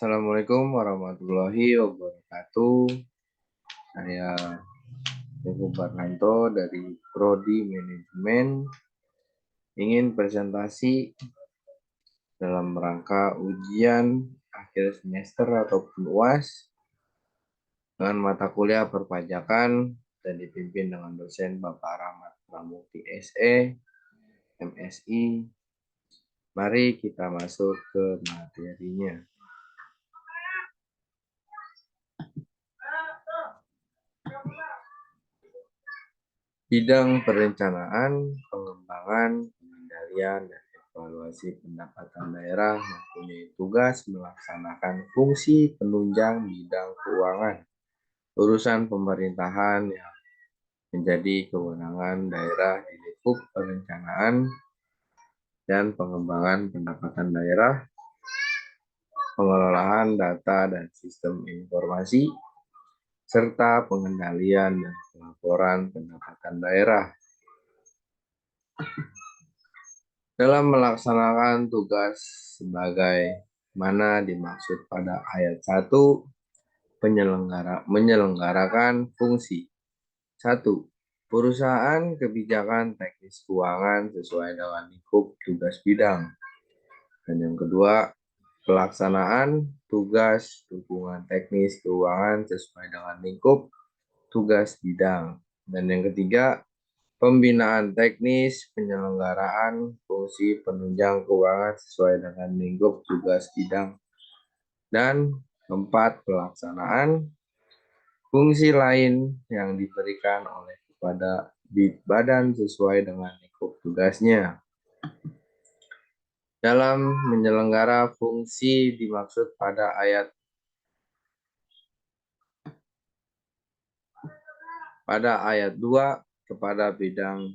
Assalamualaikum warahmatullahi wabarakatuh. Saya Teguh Barnanto dari Prodi Manajemen ingin presentasi dalam rangka ujian akhir semester ataupun UAS dengan mata kuliah perpajakan dan dipimpin dengan dosen Bapak Rahmat Pramukti SE, MSI. Mari kita masuk ke materinya. Bidang perencanaan, pengembangan, pengendalian, dan evaluasi pendapatan daerah mempunyai tugas melaksanakan fungsi penunjang bidang keuangan, urusan pemerintahan yang menjadi kewenangan daerah di lingkup perencanaan dan pengembangan pendapatan daerah, pengelolaan data dan sistem informasi, serta pengendalian dan pelaporan pendapatan daerah. Dalam melaksanakan tugas sebagaimana dimaksud pada ayat 1, menyelenggarakan fungsi 1. Perusahaan kebijakan teknis keuangan sesuai dengan lingkup tugas bidang. Dan yang kedua, pelaksanaan tugas dukungan teknis keuangan sesuai dengan lingkup tugas bidang. Dan yang ketiga, pembinaan teknis penyelenggaraan fungsi penunjang keuangan sesuai dengan lingkup tugas bidang. Dan keempat, pelaksanaan fungsi lain yang diberikan oleh kepada badan sesuai dengan lingkup tugasnya. Dalam menyelenggara fungsi dimaksud pada ayat 2 kepada bidang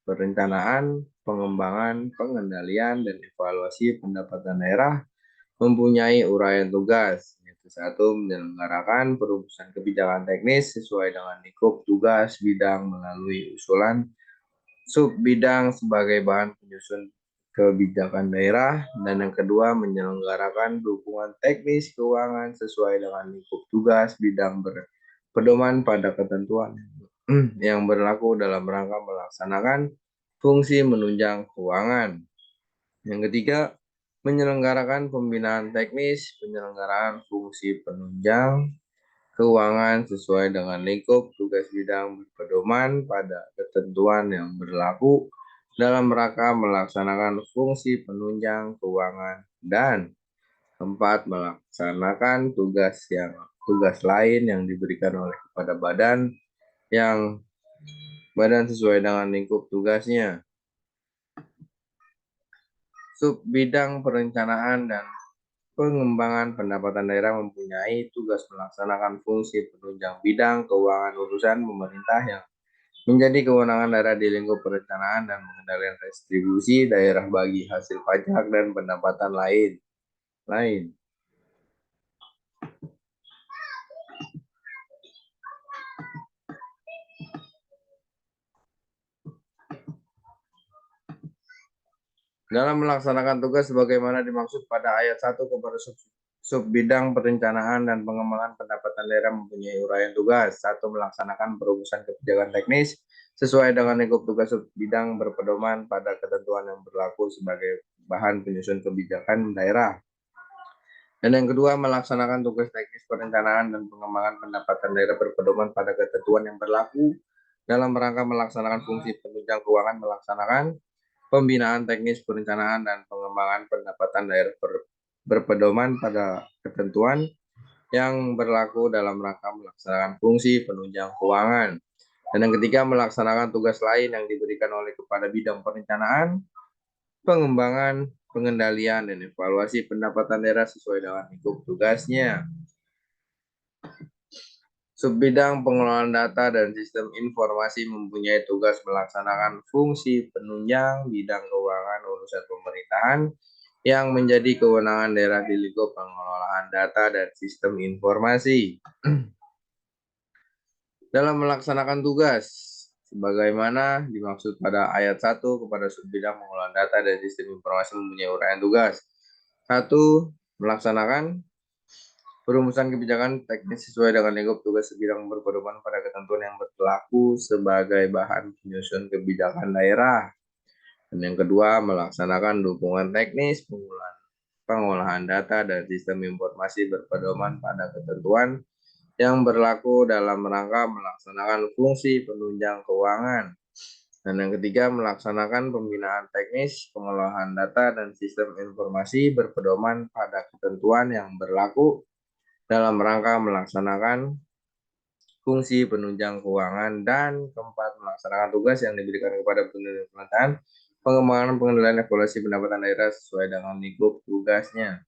perencanaan, pengembangan, pengendalian, dan evaluasi pendapatan daerah mempunyai uraian tugas. Yaitu 1. Menyelenggarakan perumusan kebijakan teknis sesuai dengan lingkup tugas bidang melalui usulan sub bidang sebagai bahan penyusun kebijakan daerah. Dan yang kedua, menyelenggarakan dukungan teknis keuangan sesuai dengan lingkup tugas bidang berpedoman pada ketentuan yang berlaku dalam rangka melaksanakan fungsi menunjang keuangan. Yang ketiga, menyelenggarakan pembinaan teknis, penyelenggaraan fungsi penunjang keuangan sesuai dengan lingkup tugas bidang berpedoman pada ketentuan yang berlaku dalam rangka melaksanakan fungsi penunjang keuangan. Dan keempat, melaksanakan tugas lain yang diberikan oleh kepada badan sesuai dengan lingkup tugasnya. Sub bidang perencanaan dan pengembangan pendapatan daerah mempunyai tugas melaksanakan fungsi penunjang bidang keuangan urusan pemerintah yang menjadi kewenangan daerah di lingkup perencanaan dan pengendalian restribusi daerah bagi hasil pajak dan pendapatan lain. Dalam melaksanakan tugas sebagaimana dimaksud pada ayat 1 kepada sub bidang perencanaan dan pengembangan pendapatan daerah mempunyai uraian tugas. 1. Melaksanakan perumusan kebijakan teknis sesuai dengan lingkup tugas sub bidang berpedoman pada ketentuan yang berlaku sebagai bahan penyusun kebijakan daerah. Dan yang kedua, melaksanakan tugas teknis perencanaan dan pengembangan pendapatan daerah berpedoman pada ketentuan yang berlaku dalam rangka melaksanakan fungsi penunjang keuangan, melaksanakan pembinaan teknis perencanaan dan pengembangan pendapatan daerah berpedoman pada ketentuan yang berlaku dalam rangka melaksanakan fungsi penunjang keuangan. Dan yang ketiga, melaksanakan tugas lain yang diberikan oleh kepada bidang perencanaan, pengembangan, pengendalian, dan evaluasi pendapatan daerah sesuai dengan lingkup tugasnya. Subbidang pengelolaan data dan sistem informasi mempunyai tugas melaksanakan fungsi penunjang bidang keuangan urusan pemerintahan yang menjadi kewenangan daerah di lingkup pengelolaan data dan sistem informasi. Dalam melaksanakan tugas sebagaimana dimaksud pada ayat 1 kepada subbidang pengelolaan data dan sistem informasi mempunyai uraian tugas. 1. Melaksanakan Perumusan kebijakan teknis sesuai dengan lingkup tugas sebidang berpedoman pada ketentuan yang berlaku sebagai bahan penyusun kebijakan daerah. Dan yang kedua, melaksanakan dukungan teknis, pengolahan data dan sistem informasi berpedoman pada ketentuan yang berlaku dalam rangka melaksanakan fungsi penunjang keuangan. Dan yang ketiga, melaksanakan pembinaan teknis, pengolahan data, dan sistem informasi berpedoman pada ketentuan yang berlaku dalam rangka melaksanakan fungsi penunjang keuangan. Dan keempat, melaksanakan tugas yang diberikan kepada pemerintahan, pengembangan pengendalian evaluasi pendapatan daerah sesuai dengan lingkup tugasnya.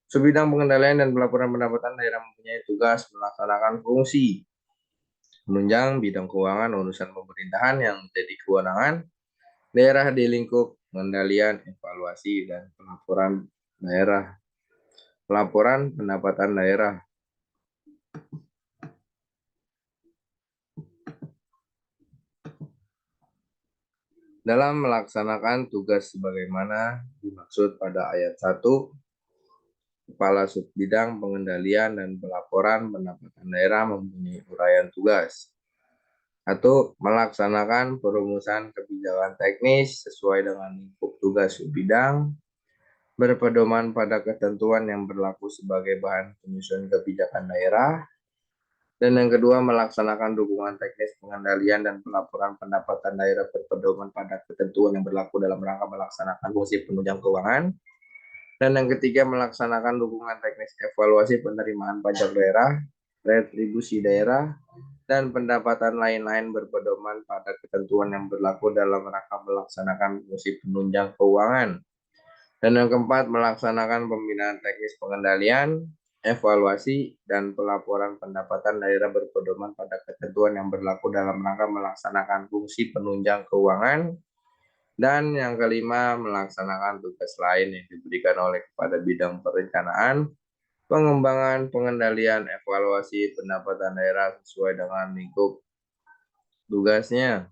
Sebidang pengendalian dan pelaporan pendapatan daerah mempunyai tugas melaksanakan fungsi menunjang bidang keuangan urusan pemerintahan yang menjadi kewenangan daerah di lingkup pengendalian, evaluasi, dan pelaporan daerah. Pelaporan pendapatan daerah. Dalam melaksanakan tugas sebagaimana dimaksud pada ayat 1, Kepala Subbidang Pengendalian dan Pelaporan Pendapatan Daerah mempunyai uraian tugas. Atau melaksanakan perumusan kebijakan teknis sesuai dengan lingkup tugas subbidang, berpedoman pada ketentuan yang berlaku sebagai bahan penyusun kebijakan daerah. Dan yang kedua, melaksanakan dukungan teknis pengendalian dan pelaporan pendapatan daerah berpedoman pada ketentuan yang berlaku dalam rangka melaksanakan fungsi penunjang keuangan. Dan yang ketiga, melaksanakan dukungan teknis evaluasi penerimaan pajak daerah, retribusi daerah, dan pendapatan lain-lain berpedoman pada ketentuan yang berlaku dalam rangka melaksanakan fungsi penunjang keuangan. Dan yang keempat, melaksanakan pembinaan teknis pengendalian, evaluasi, dan pelaporan pendapatan daerah berpedoman pada ketentuan yang berlaku dalam rangka melaksanakan fungsi penunjang keuangan. Dan yang kelima, melaksanakan tugas lain yang diberikan oleh kepada bidang perencanaan, pengembangan, pengendalian, evaluasi pendapatan daerah sesuai dengan lingkup tugasnya.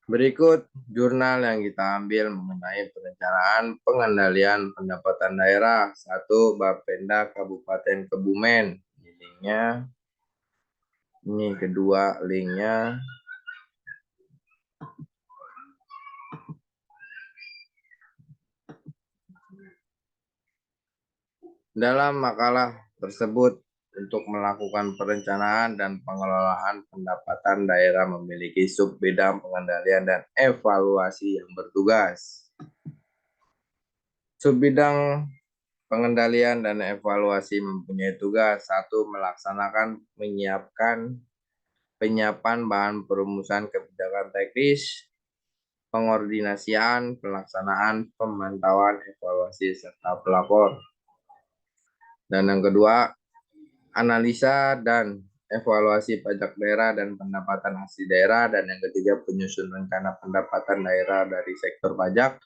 Berikut jurnal yang kita ambil mengenai perencanaan pengendalian pendapatan daerah. 1. Bapenda Kabupaten Kebumen. Ini linknya. Ini kedua linknya. Dalam makalah tersebut, untuk melakukan perencanaan dan pengelolaan pendapatan daerah memiliki subbidang pengendalian dan evaluasi yang bertugas. Subbidang pengendalian dan evaluasi mempunyai tugas 1. Melaksanakan penyiapan bahan perumusan kebijakan teknis, pengordinasian, pelaksanaan, pemantauan, evaluasi, serta pelapor. Dan yang kedua, analisa dan evaluasi pajak daerah dan pendapatan asli daerah. Dan yang ketiga, penyusun rencana pendapatan daerah dari sektor pajak,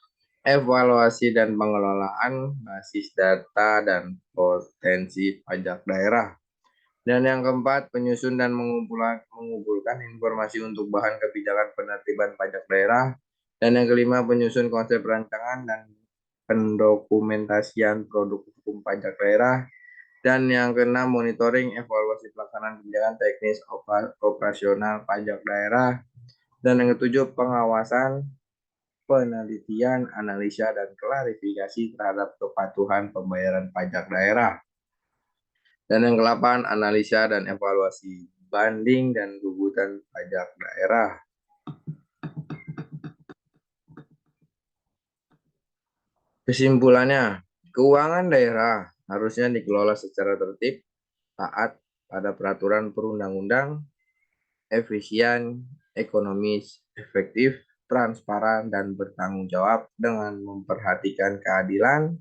evaluasi dan pengelolaan basis data dan potensi pajak daerah. Dan yang keempat, penyusun dan mengumpulkan informasi untuk bahan kebijakan penertiban pajak daerah. Dan yang kelima, penyusun konsep rancangan dan pendokumentasian produk hukum pajak daerah. Dan yang keenam, monitoring evaluasi pelaksanaan kebijakan teknis operasional pajak daerah. Dan yang ketujuh, pengawasan, penelitian, analisa, dan klarifikasi terhadap kepatuhan pembayaran pajak daerah. Dan yang ke-8, analisa dan evaluasi banding dan gugatan pajak daerah. Kesimpulannya, keuangan daerah harusnya dikelola secara tertib, taat pada peraturan perundang-undang, efisien, ekonomis, efektif, transparan, dan bertanggung jawab dengan memperhatikan keadilan,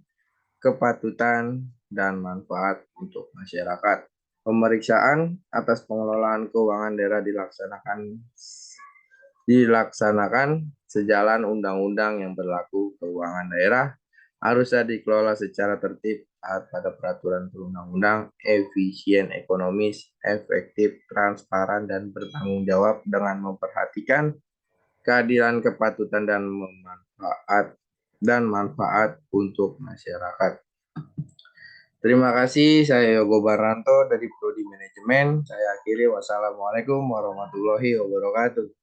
kepatutan, dan manfaat untuk masyarakat. Pemeriksaan atas pengelolaan keuangan daerah dilaksanakan sejalan undang-undang yang berlaku. Keuangan daerah harusnya dikelola secara tertib, taat pada peraturan perundang-undang, efisien, ekonomis, efektif, transparan, dan bertanggung jawab dengan memperhatikan keadilan, kepatutan, dan manfaat untuk masyarakat. Terima kasih, saya Yogo Baranto dari Prodi Manajemen. Saya akhiri, wassalamualaikum warahmatullahi wabarakatuh.